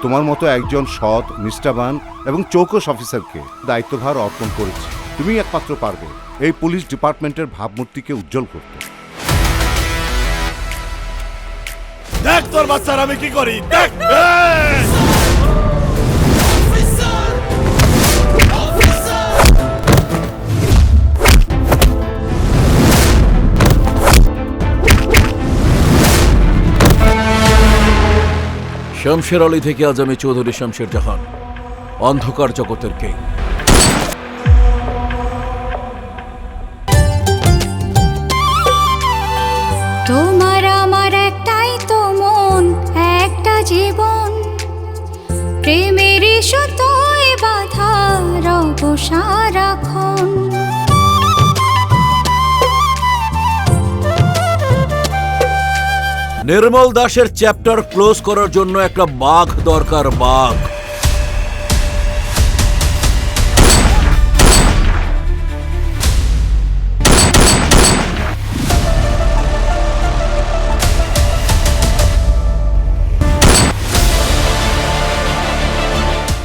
তোমার মতো একজন সৎ, নিষ্ঠাবান এবং চৌকস অফিসারকে দায়িত্বভার অর্পণ করেছি। তুমি একমাত্র পারবে এই পুলিশ ডিপার্টমেন্টের ভাবমূর্তিকে উজ্জ্বল করতে। দেখ তোর বাচ্চার আমি কি করি, দেখ। শমশের আলী থেকে আজ আমি চৌধুরী শমশের জাহান, অন্ধকার জগতের কিং। তোমার আমার একটাই তো মন, একটা জীবন, প্রেমের সুতোয় বাঁধা রব সারাক্ষণ। নির্মল দাসের চ্যাপ্টার ক্লোজ করার জন্য একটা বাঘ দরকার, বাঘ।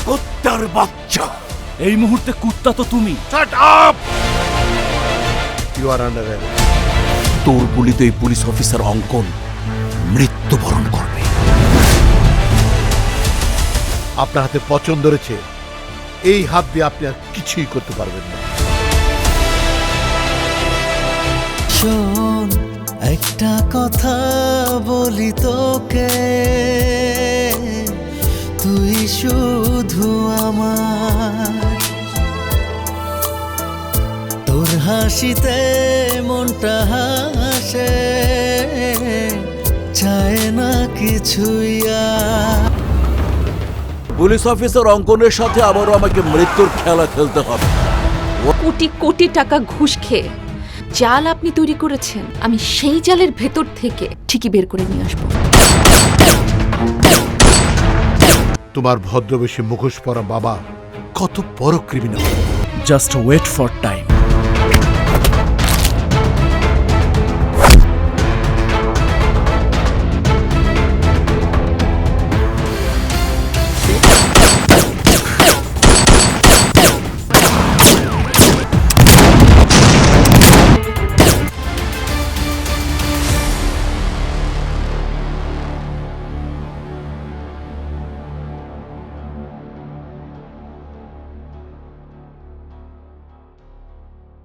কুত্তার বাচ্চা, এই মুহূর্তে কুত্তা তো তুমি। Shut up. You are under arrest. তোর গুলিতে এই পুলিশ অফিসার অঙ্কন মৃত্যুবরণ করবে। আপনার হাতে পছন্দ রয়েছে, এই হাত দিয়ে আপনি আর কিছুই করতে পারবেন না। শোন, একটা কথা বলি তোকে, তুই শুধু আমার। তোর হাসিতে মনটা হাসে, চায় না কিছুই আর। পুলিশ অফিসার অঙ্কনের সাথে আবারও আমাকে মৃত্যুর খেলা খেলতে হবে। কোটি কোটি টাকা ঘুষ খেয়ে জাল আপনি তৈরি করেছেন, আমি সেই জালের ভেতর থেকে ঠিকই বের করে নিয়ে আসবো। তোমার ভদ্রবেশী মুখোশ পরা বাবা কত বড় criminal. Just wait for time.